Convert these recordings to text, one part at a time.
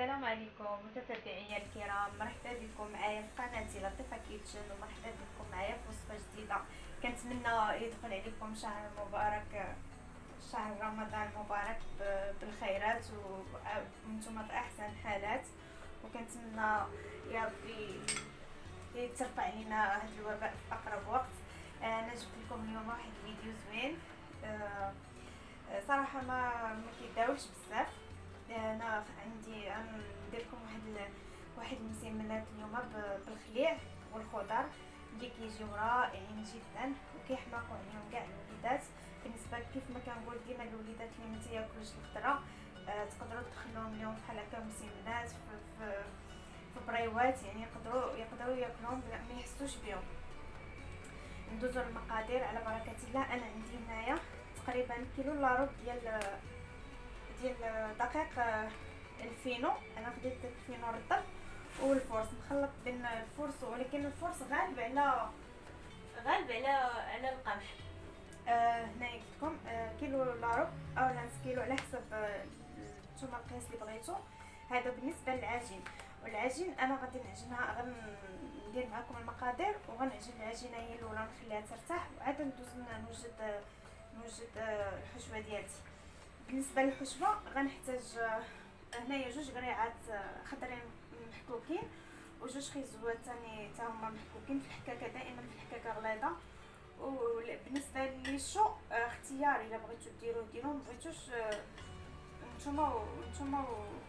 السلام عليكم متتبعينا الكرام، مرحبا بكم معايا في قناتي لطيفه كيتشن، ومرحبا بكم معايا في وصفه جديده. كنتمنى يدخل عليكم شهر مبارك، شهر رمضان المبارك بالخيرات وانتم في احسن حالات. وكنتمنى يا ربي يترفع علينا هذا الوباء في اقرب وقت. انا جبت لكم اليوم واحد الفيديو زوين. آه، صراحه ما كيداولش بزاف. انا عندي ندير لكم واحد المسمنات اليوم بالخليع والخضر اللي كيجيو رائعين جدا وكيحماقوا عليهم كاع الوليدات. بالنسبه كيف ما كنقول ديما الوليدات اللي ما تياكلوش الخضره، تقدروا تدخلوهم اليوم بحال هكا مسمنات في بريوات، يعني يقدروا ياكلوهم بلا ما يحسوش بهم. ندوزو المقادير على بركه الله. انا عندي هنايا تقريبا كيلو الا ربع ديال دقيق الفينو. انا خديت الفينو رطب والفورس مخلط بين الفورس، ولكن الفورس غالب على القمح. هنايا قلت لكم كيلو الا ربع او نص كيلو على حسب نتوما القياس اللي بغيتو. هذا بالنسبه للعجين. والعجين انا غادي نعجنها، غندير معكم المقادير وغنعجن العجينه هي الاولى، نخليها ترتاح وعاد ندوز نوجد الحشوه ديالتي. بالنسبه للحشوه غنحتاج هنايا جوج قريعات خضرين محكوكين، وجوج خيزوات ثاني تا هما محكوكين في الحكاكه، دائما في الحكاكه غليظه. وبالنسبه للشو اختياري، الا بغيتو ديروه ما بغيتوش نتوما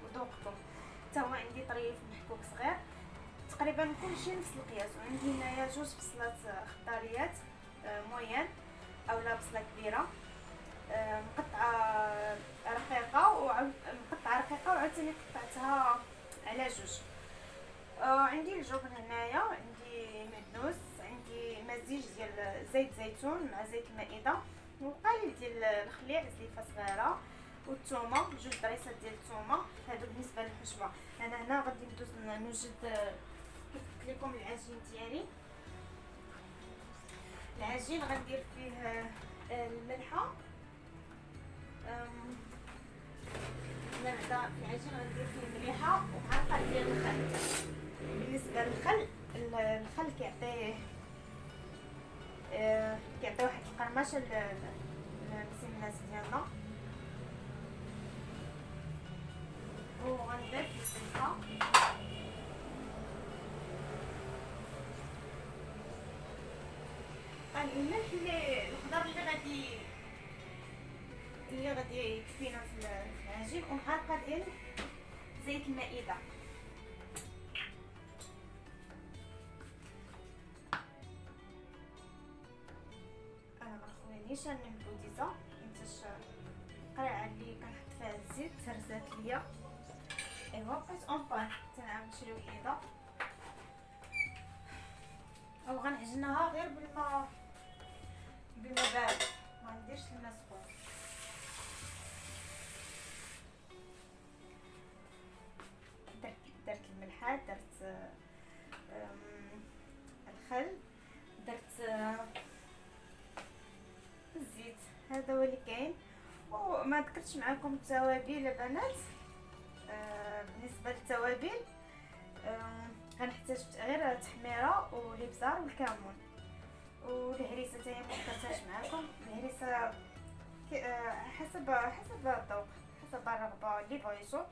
وذوقكم. تا هو عندي طريف محكوك صغير، تقريبا كلشي نفس القياس. وعندي هنايا جوج بصلات خضاريات مويان اولا بصله كبيره مقطعه رقيقه، وعاوتاني قطعتها على جوج. عندي الجبن هنايا، عندي معدنوس، عندي مزيج ديال زيت زيتون مع زيت المائده وقليل ديال الخليع زليفه صغيره، والثومه جوج ضريسات ديال الثومه. هادو بالنسبه للحشوه. انا هنا غادي ندوز نوجد كيف قلت لكم العجين ديالي. العجين غندير فيه الملحه. بعدا في العجين غندير فيه المليحه ومعلقه ديال الخل. بالنسبه للخل، الخل كيعطي واحد القرمشه للمسمنات ديالنا. وغنضيف الزنقه، الملح الخضر اللي غادي يكفينا في العجين، ومعلقه ديال زيت المائده. انا ما خوانيش انا البوديزه حيتاش القرعه اللي كنحط فيها الزيت ترزات ليا. ايوا بقيت اون بان تنعاود نشري وحيده، او غنعجنها غير بالماء بارد، ما نديرش الماء سخون. درت الملحه، درت الخل، درت الزيت. هذا هو اللي كاين. وما ذكرتش معكم التوابل يا بنات. بالنسبه للتوابل غنحتاج غير التحميره والابزار والكمون والهريسه، حتى هي ما ذكرتهاش معكم. الهريسه حسب الذوق، حسب الرغبه اللي بغيتو.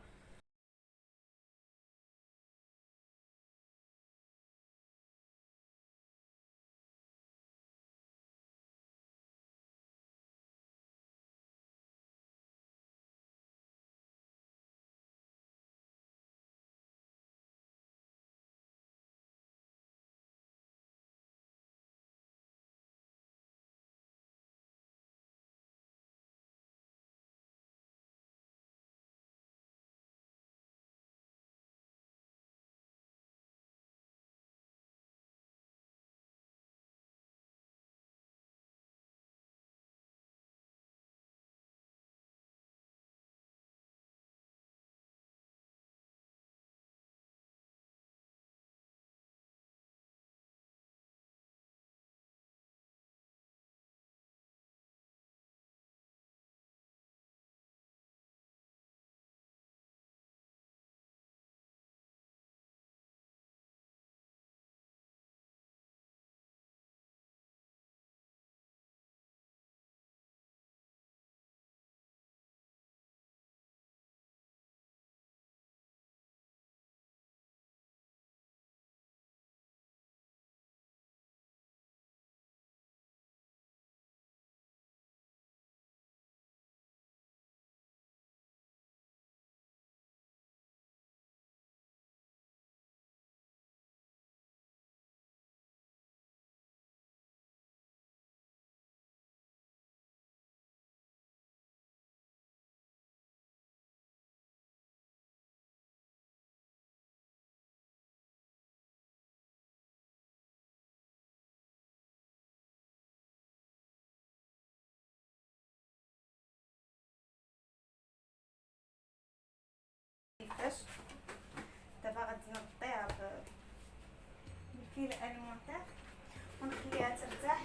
الدجاج. دابا غادي نغطيها بالفيل اليمونتير ونخليها ترتاح.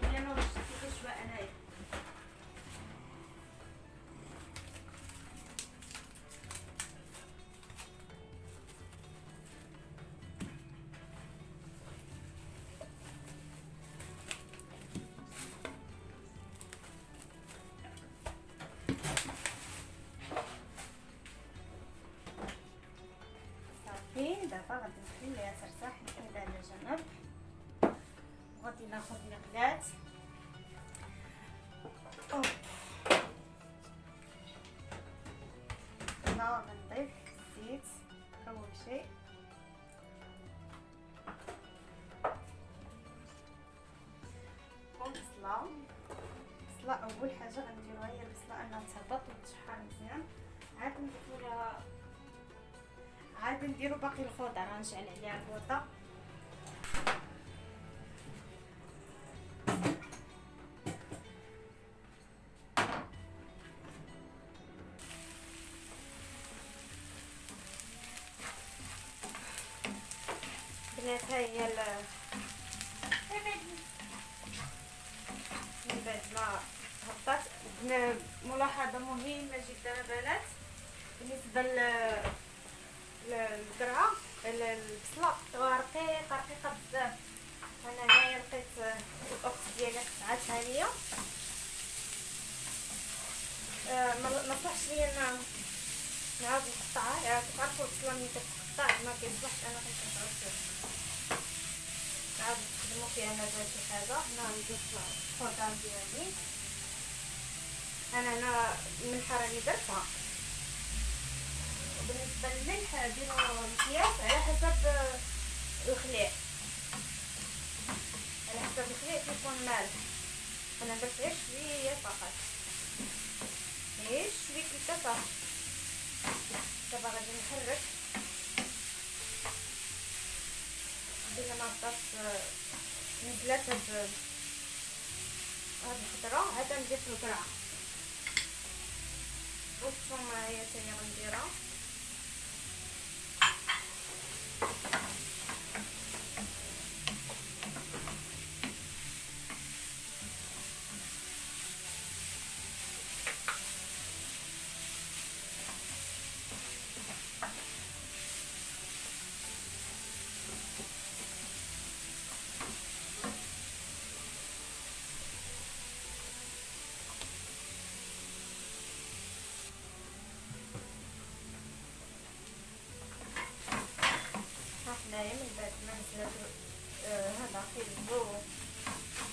الا ما بغيتش كيفاش شويه انايا. دابا غادي نخليها ترتاح نحيدها على جنب، وغادي ناخذ المقلات هنا غنضيف الزيت اول شيء، والبصله. البصله اول حاجه غنديروها هي البصله انها تهبط وتشحر مزيان، عاد نديرو باقي الخضر. غنشعل عليها البوطه بنات. ها هي من بعد ما هبطات ملاحظه مهمه جدا بنات بالنسبه القرعه. البصله رقيقه بزاف. انا هنايا لقيت الاخت ديالي قطعتها ليا. ما صحش ليا نعاود نقطعها. تعرفوا البصله ملي كتقطع ما كيصلحش انا كنقطعها، نعاود نستخدمو فيها مازال شي حاجه. هنا ندير الخضر ديالي. انا هنا الملحه راني درتها. بالنسبه للملح ديروا مقياس على حسب الخليع، على حسب الخليع كيكون مالح. انا درت غير شويه فقط، غير شويه كيكه صافي. دابا غادي نحرك الا ما بقاش نزلات هاد الخضره. عاد ندير في القرعه والثوم هي تاهي غنديرها. هنايا من بعد ما نزلت هذا خيزو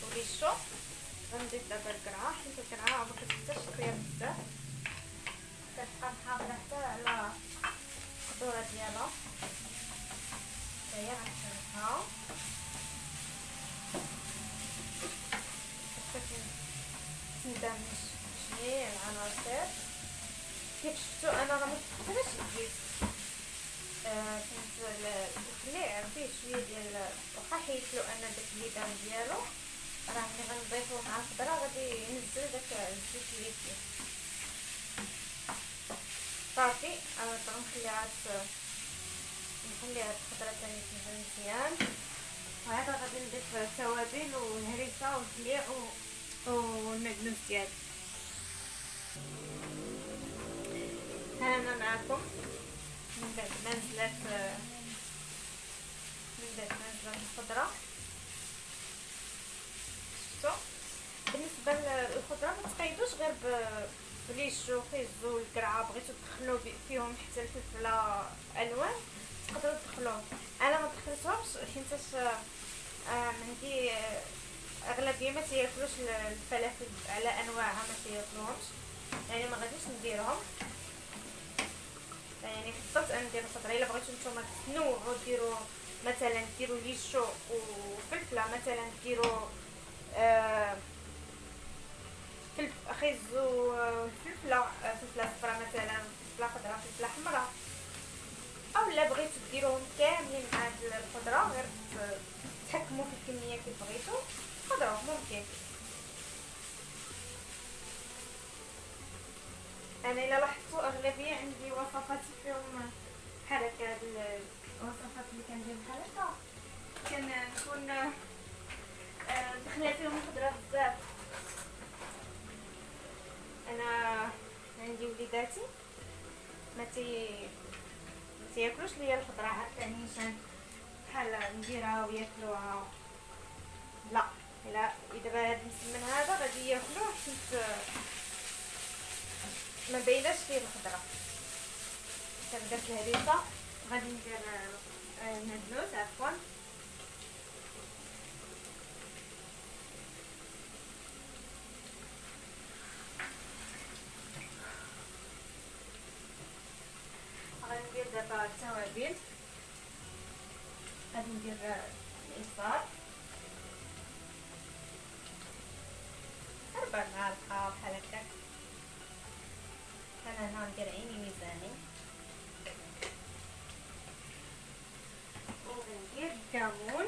وريشو غنضيف دابا القرعه، حيت القرعه ما كتحتاجش تطيب بزاف، كتبقى محافظه حتى على الخضره ديالها. هي غنحركها حتى تندمج شويه العناصر. كيف شفتوا انا راه ما كتحتاجش الزيت. كنت الخليع فيه شويه ديال واخا حيتلو انا داك الليدان ديالو، راه ملي غنضيفو مع الخضره غادي ينزل داك الزيت اللي فيه صافي. غنخليها الخضره تاني تنزل مزيان. وعاد غادي نضيف التوابل والهريسه والخليع والمعدنوس ديالي. انا معكم من بعد ما نزلت الخضره. شفتوا بالنسبه للخضره ما تقيدوش غير بليشو خيزو القرعه، بغيتو تدخلوا فيهم حتى الفلفله الوان تقدروا تدخلوهم. انا ما دخلتهمش حيت عندي اغلبيه ما تياكلوش الفلافل على انواعها، ما تياكلوهمش، يعني ما غاديش نديرهم. يعني فضلت ندير الخضره. الا بغيتو نتوما تنوعوا ديروا مثلا ديروا ليشو وفلفله، مثلا ديروا خيزو فلفله صفراء، مثلا فلفله خضراء فلفله حمراء، او لا بغيتو ديروهم كاملين مع الخضره غير تحكموا في الكميه كيف بغيتو خضره ممكن. انا الا لاحظتوا اغلبيه عندي وصفاتي فيهم بحال هكا. هاد الوصفات اللي كندير بحال هكا كنكون دخله فيهم الخضره بزاف. انا عندي وليداتي ما تياكلوش ليا الخضره عارفاني نيشان بحال نديرها وياكلوها، لا. الا دابا هاد المسمن هذا غادي ياكلوه حيت ما بايناش فيه الخضره. درت الهريسه، غادي ندير المعدنوس عفوا. غندير دابا التوابل، غادي ندير الإصفار 4 معالق بحال هكاك. انا هنا ندير عيني ميزاني، وغندير الكمون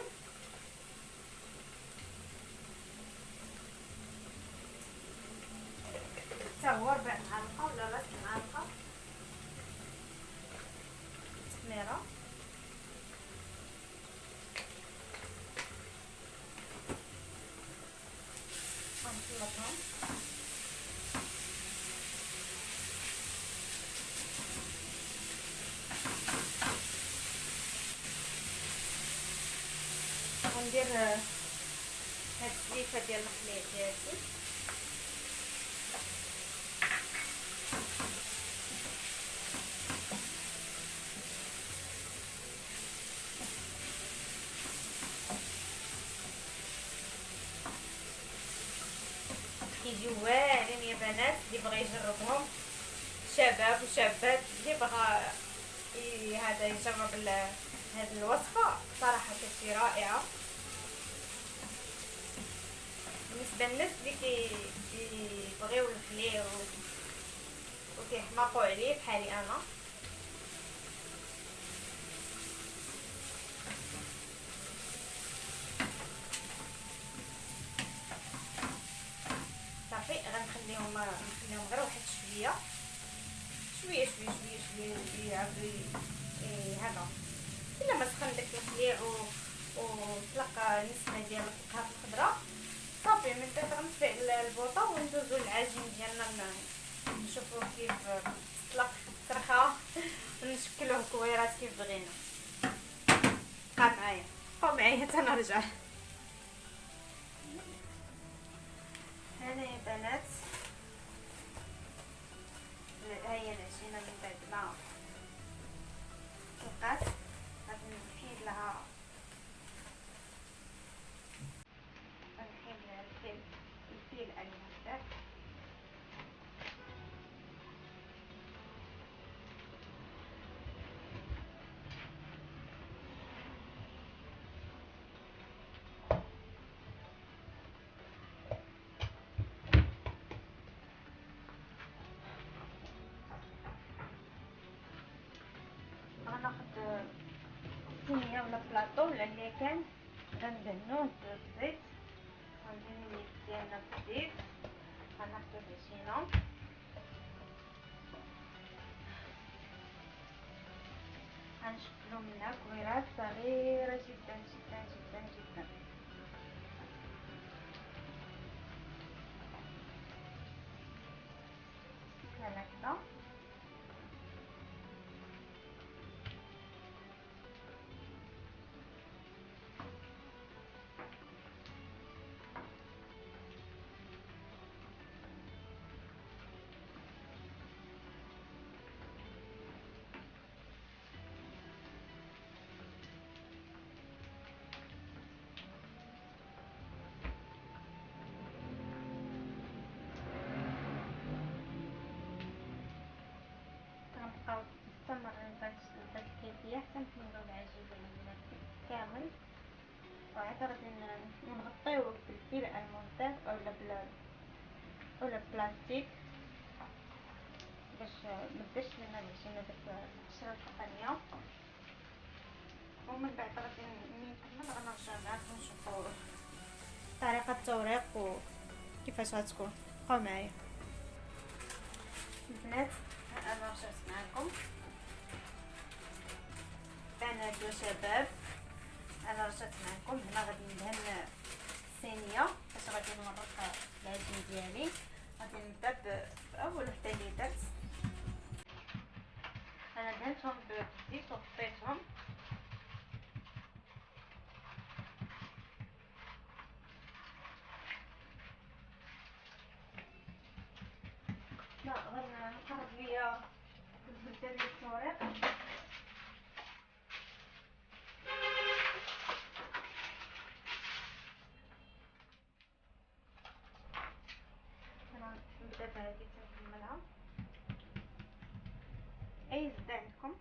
حتى هو 4 معالق ولا 3 معالق. التحميره غنخلطهم. غندير هاد الزيفه ديال الخليط ديالي، كيجيو واعرين يا بنات. اللي بغى يجربهم، شباب وشابات، اللي بغى هذا يجرب هاد الوصفه صراحه كتجي رائعه. بالنسبه للناس اللي كيبغيو الخليل وكيحماقوا عليه بحالي انا، صافي غنخليهم غير واحد شويه شويه شويه شويه شويه يعاودوا هذا. الا ما سخن داك الخليع وطلق نسمه ديال الفاكهه الخضراء، صافي من بعد غنطفئ البوطه وندوزو للعجين ديالنا، نشوفو كيف طلق ترخا ونشكلوه كويرات كيف بغينا. بقاو معايا حتى نرجع. هنا يا بنات هي العجينه من بعد ما طلقات غادي نحيد لها الفيل عليها بزاف. غناخد صينيه ولا بلاطو ولا اللي كان، غندهنوه بالزيت، غندير اليد ديالنا بالزيت، غناخدو العجينه غنشكلو منها كويرات صغيره جدا جدا جدا جدا بحال هكا. غنبقاو مستمرين بهاد الكيفيه حتى نكملو العجين ديالنا كامل، وعاد غادي نغطيوه بالفيل المونتير اولا بلاستيك باش متبداش لينا العجينه ديك القشره الفوقانيه. ومن بعد غادي نكمل غنرجع معكم نشوفوا طريقه التوريق وكيفاش غتكون. بقاو معايا البنات. نقرب ليا الزبده ديال التوريق. انا نبدا بهذه تنكملها. اي زبده عندكم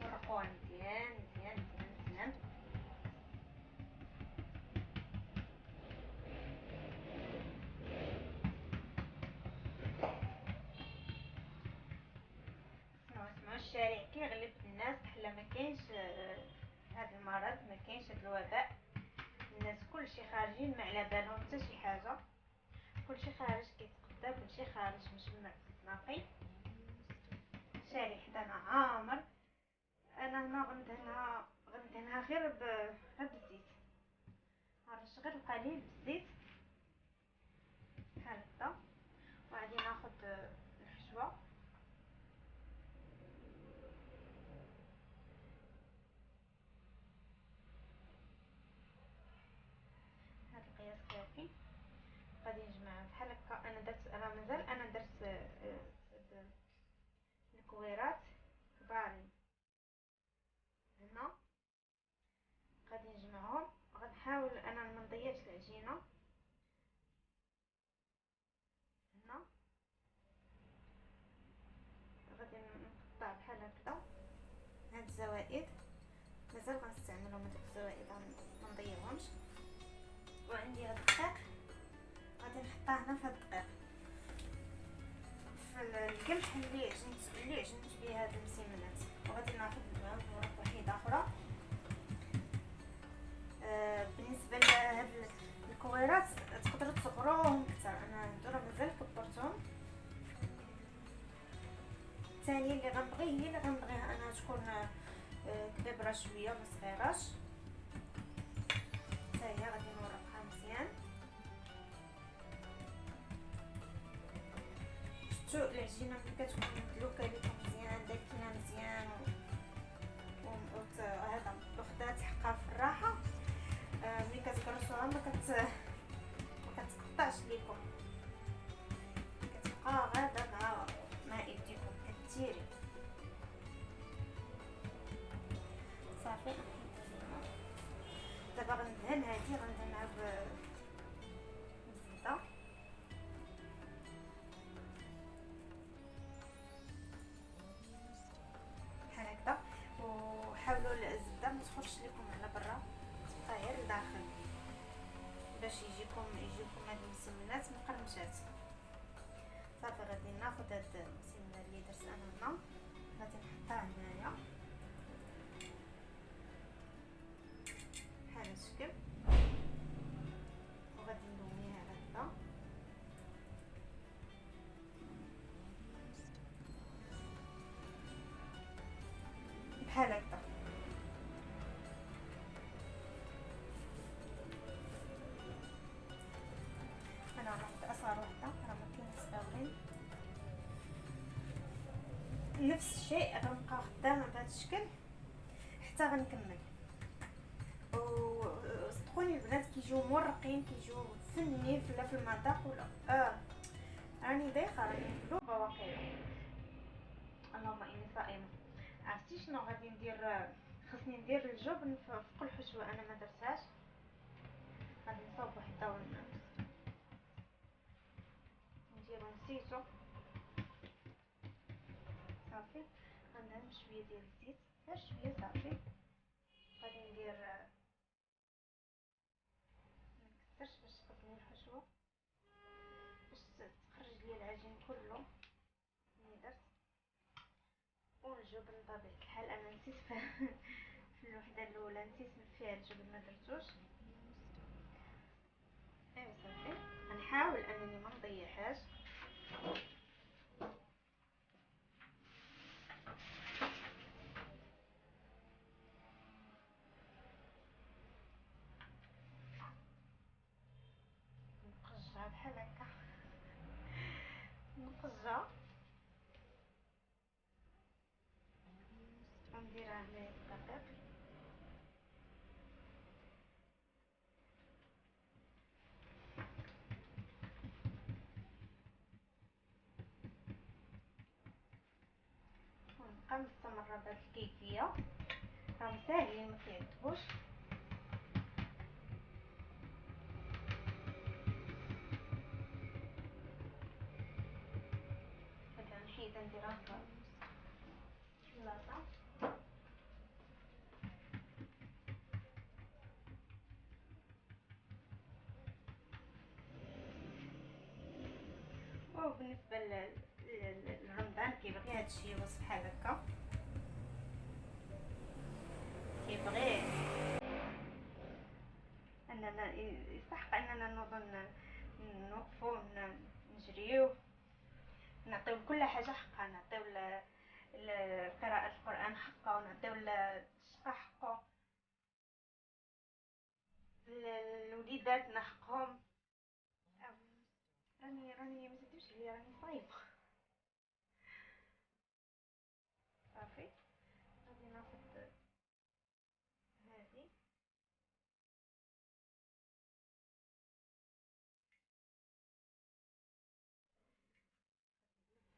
ورقوها مزيان مزيان مزيان مزيان. اسمعوا الشارع كيغلب الناس بحال ما كاينش هذا المرض، ما كاينش هذا الوباء. الناس كلشي خارجين ما على بالهم حتى شي حاجه، كلشي خارج كيتقدا، كلشي خارج مجمع نقي. الشارع حدانا عامر. انا هنا غندهنها غير بالزيت، غنرش غير القليل بالزيت بحال هكا. وغادي ناخذ الحشوه، هذا القياس كافي. غادي نجمع بحال هكا. انا مازال درت الكويرات كبارين هنا. غادي نجمعهم، غنحاول انا ما نضيعش العجينه هنا. غادي نقطع بحال هكذا. هاد الزوائد مازال غنستعملهم، هادوك الزوائد ما نضيعهمش. وعندي هاد الدقيق غادي نحطها هنا في هاد الدقيق، في القمح اللي عجنت به هاد المسمنات. وغادي ناخذ معاهم ورق وحيده اخرى. بالنسبه لهاد الكويرات تقدروا تصغروهم اكثر، انا هادو مازال كبرتهم. الثانيه اللي غنبغي هي اللي غنبغيها انا تكون كبيبره شويه ما صغيراش. حتى هي غادي نورقها مزيان. شفتوا العجينه ملي كتكون مدلوكه لكم مزيان داكنه مزيان هذا وخدات حقها في الراحه، ملي كتكرسوها ما كتقطعش لكم، كتبقى غاده مع ايديكم كتيري صافي. دابا غندهن هادي، غندهنها بالزبده بحال هكذا. وحاولوا الزبده ما تخرجش لكم على برا، تبقى غير لداخل باش يجيكم هاد المسمنات مقرمشات. صافي غادي ناخذ هاد المسمنه اللي درت انا هنا، غادي نحطها هنايا بحال هالشكل. وغادي نلويها هكذا بحال هكذا. انا غنحط اصغر وحده راه ما كاينش صغيرين. نفس الشيء غنبقى خدامه بهذا الشكل حتى غنكمل. وصدقوني البنات كيجيو مرقين، كيجيو فنين لا في المذاق ولا راني دايخه، راني مقلوبه واقيلا. اللهم اني صائمه. عرفتي شنو غادي ندير؟ خصني ندير الجبن فوق الحشوه، انا ما درتهاش. غادي نصاوب وحده نديرو نسيتو. صافي غندهن شويه ديال الزيت، غير شويه صافي. غادي ندير مكثرش باش تقدني الحشوه، باش تخرج لي العجين كله اللي درت. والجبن بطبيعه الحال انا نسيت في الوحده الاولى نسيت فيها الجبن ما درتوش. ايوا صافي غنحاول انني ما نضيعهاش. نقجع بحال هكا، نقجع ونديرها هنايا في الدقيق. نبقى مستمره بهاد الكيفيه، راهم ساهلين ما كيعذبوش. هذا نحيدها نديرها في اللاطه. وبالنسبه لرمضان كيبغي هادشي وصف بحال هكا، كيبغي اننا يستحق اننا نوضو نوقفو نجريو، نعطيو كل حاجه حقها، نعطيو قراءة القرآن حقه، ونعطيو الشقة حقه، لوليداتنا حقهم. راني ما تديوش عليا، راني صايمه. صافي غادي ناخذ هذه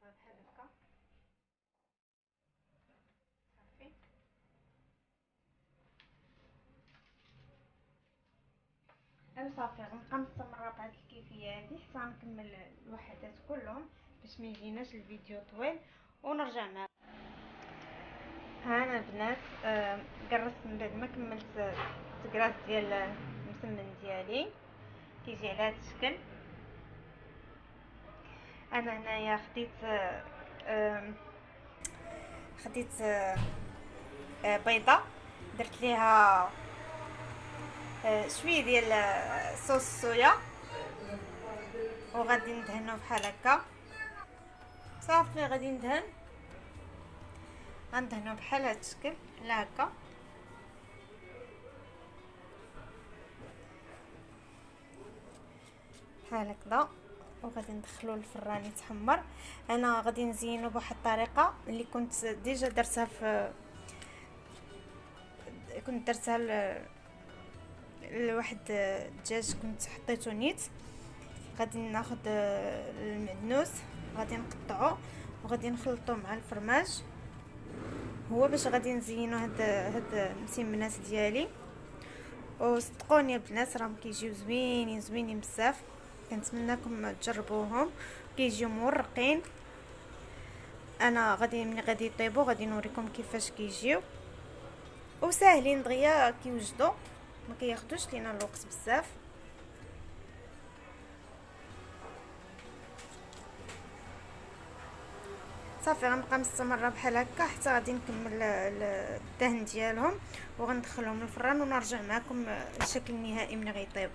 بحال هكا. صافي صافي غنبقى مستمره بهاد الكيفيه هادي حتى نكمل الوحدات كلهم باش ما يجيناش الفيديو طويل ونرجع معكم. ها انا البنات قرصت من بعد ما كملت التقراص ديال المسمن ديالي، كيجي على هذا الشكل. انا هنايا خديت بيضه، درت ليها شويه ديال صوص صويا، وغادي ندهنو بحال هكا. صافي غادي غندهنو بحال هذا الشكل بحال هكا. بحال هكذا، وغادي ندخلو للفران يتحمر. انا غادي نزينو بواحد الطريقه اللي كنت ديجا درتها لواحد الدجاج كنت حطيته نيت. غادي ناخذ المعدنوس، غادي نقطعو وغادي نخلطو مع الفرماج، هو باش غادي نزينو هاد المسمنات ديالي. وصدقوني البنات راهم كيجيو زوينين بزاف، كنتمنىكم تجربوهم، كيجيو مورقين. انا ملي غادي يطيبوا غادي نوريكم كيفاش كيجيو، وساهلين دغيا كيوجدوا، ما كياخذوش لينا الوقت بزاف. صافي غنبقى مستمره بحال هكا حتى غادي نكمل الدهن ديالهم، وغندخلهم للفران ونرجع معكم الشكل النهائي ملي غيطيب.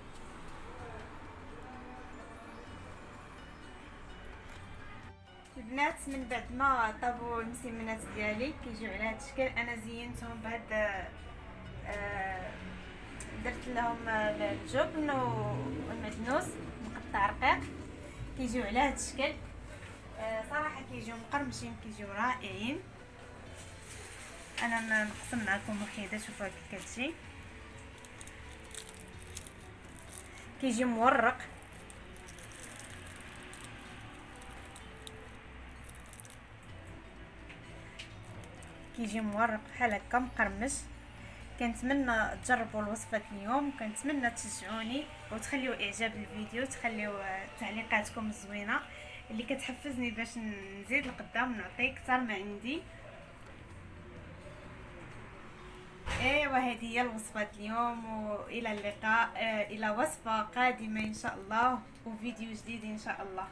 البنات من بعد ما طابوا المسمنات ديالي كيجيو على هذا الشكل. انا زينتهم بهذا درت لهم الجبن والمعدنوس مقطع رقيق، كيجيو على هذا الشكل. صراحه كيجيو مقرمشين، كيجيو رائعين. انا نقسم معكم وحيده، شوفوا كيف كتجي، كيجي مورق. كيجي مورق بحال هكا مقرمش. كنتمنى تجربوا الوصفه اليوم، كنتمنى تشجعوني وتخليو اعجاب الفيديو، تخليو تعليقاتكم الزوينه اللي كتحفزني باش نزيد لقدام ونعطي اكثر ما عندي. ايوا هذه هي الوصفه اليوم، والى اللقاء الى وصفه قادمه ان شاء الله، وفيديو جديد ان شاء الله.